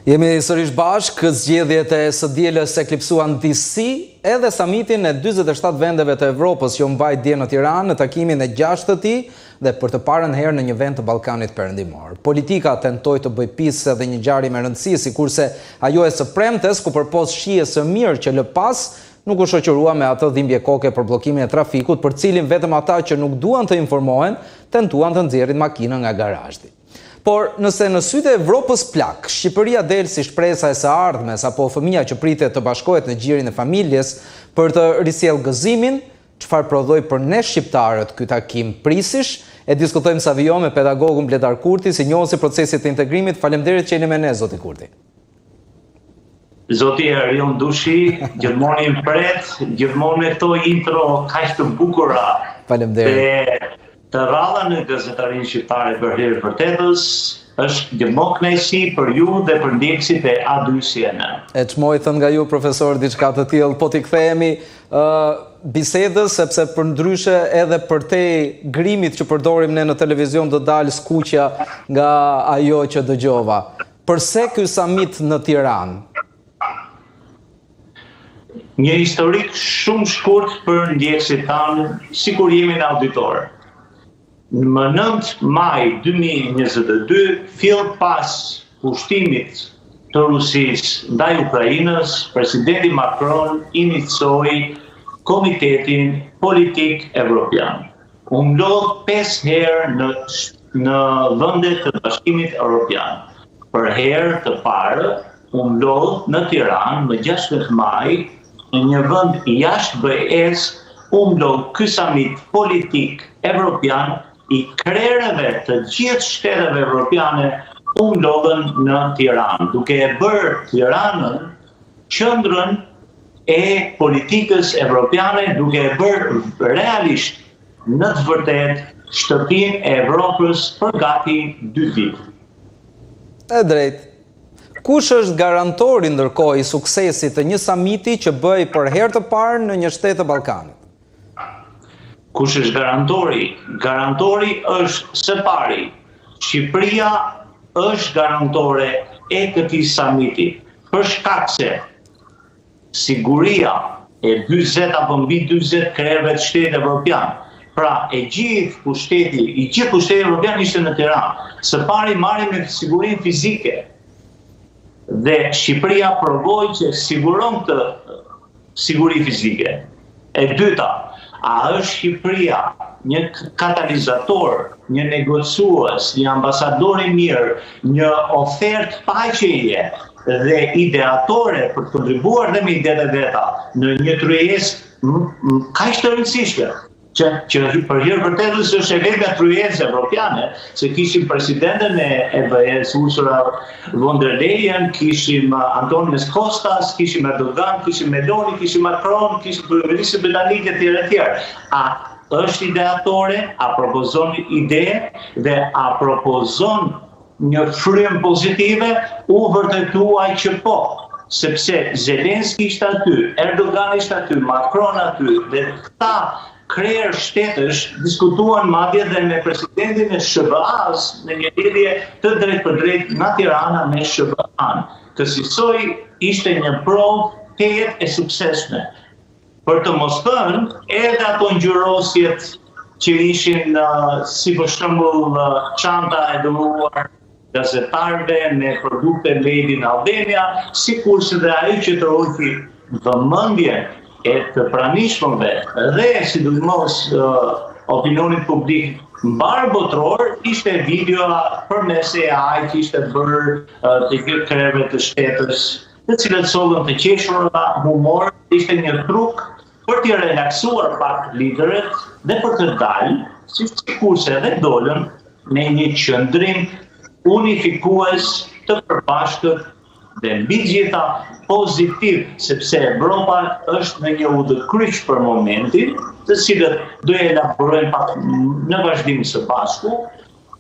Jemi sërish bashkë, zgjedhjet e së dielës eklipsuan disi edhe samitin e 47 vendeve të Evropës që mbajt dje në Tiranë në takimin e 6 të tij dhe për të parën herë në një vend të Ballkanit Perëndimor. Politika tentoi të bëjë pisë edhe një ngjarje me rëndësi, sikurse ajo e së premtes ku përpos shijes së mirë që lë pas nuk u shoqërua me atë dhimbje koke për bllokimin e trafikut, për cilin vetëm ata që nuk duan të informohen tentuan të nxjerrin makinën nga garazhi. Por nëse në sytë e Evropës plak, Shqipëria del si shpresa e së ardhmes apo fëmia që pritet të bashkohet në gjirin e familjes për të risjell gëzimin, çfarë prodhoi për ne shqiptarët ky takim prisish, e diskutojmë sa vijo me pedagogun Bledar Kurti, si njohësi procesit të integrimit. Faleminderit që jeni me ne, zoti Kurti. Zoti Erion Dushi, gjithmonë i pret, gjithmonë me këto intro kaq të bukura. Faleminderit. Të rradha në gazetarinë shqiptare për herë vërtetës është gjithmonë kënaqësi për ju dhe për ndjekësit e A2CNN. E çmoj thënë nga ju, profesor, diçka të tillë, po t'i kthehemi bisedës, sepse për ndryshe edhe për te grimit që përdorim ne në televizion do dalë skuqja nga ajo që dëgjova. Përse ky samit në Tiranë? Një historik shumë shkurt për ndjekësit tanë, sikur jemi në auditor. Në 9 maj 2022, fill pas pushtimit të Rusisë ndaj Ukrainës, presidenti Macron inicioi Komitetin Politik Evropian. U mblodh 5 herë në vendet të Bashkimit Evropian. Për herë të parë u mblodh në Tiranë më 16 maj, në një vend jashtë BE-s, u mblodh ky samit politik evropian i krerëve të gjithë shteteve evropiane u mblodhen në Tiranë, duke e bërë Tiranën qendrën e politikës evropiane, duke e bërë realisht në të vërtetë shtëpinë e Evropës për gati 2 vite. E drejt. Kush është garantori ndërkohë i suksesit të një samiti që bëj për herë të parë në një shtet të Ballkanit? Kush është garantori? Garantori është së pari. Shqipëria është garantore e këtij samiti, për shkak se siguria e 40 apo mbi 40 krerëve të shtetit evropian. Pra, i gjithë pushteti evropian ishte në Tiranë. Së pari marrim me sigurinë fizike. Dhe Shqipëria provoi që siguron të siguri fizike. E dyta, a është Shqipëria një katalizator, një negociues, një ambasador i mirë, një ofertë paqeje dhe ideatore për të kontribuar dhe me idetë e veta në një tryezë kaq të rëndësishme, që për herë vërtetës është e vetmja tryezë evropiane, se kishim presidenten e BE-s Ursula von der Leyen, kishim Antonios Kostas, kishim Erdogan, kishim Meloni, kishim Macron, kishim kryeministrin britanike e tjerë. A është ideatore, a propozon ide dhe a propozon një frym pozitive, u vërtetuaj që po. Sepse Zelenski ishte aty, Erdogan ishte aty, Macron aty, dhe këta krerë shtetësh diskutuan madje dhe me presidentin e SBA-s në një lidhje të drejtë për drejtë nga Tirana me SBA-n. Kësaj ishte një provë tejet e suksesshme. Për të mos thënë, edhe ato ngjyrosjet që ishin si për shembull çanta e dëruar gazetarëve me produkte made in Albania, sikurse dhe ai që trofi vëmendjen e të pranishmëve dhe sidomos opinionit publik mbar botror, ishte videoa përmes AI që ishte bërë të krerëve të shtetës, të cilët sollën të qeshura, humor, ishte një truk për t'i relaksuar pak liderët dhe për të dalë, sikurse edhe dolën në një qendrim unifikues të përbashkët dhe mbi gjitha pozitiv, sepse Evropa është në një udhëkryq për momentin, të cilët do e elaborojnë pak në vazhdim së bashku,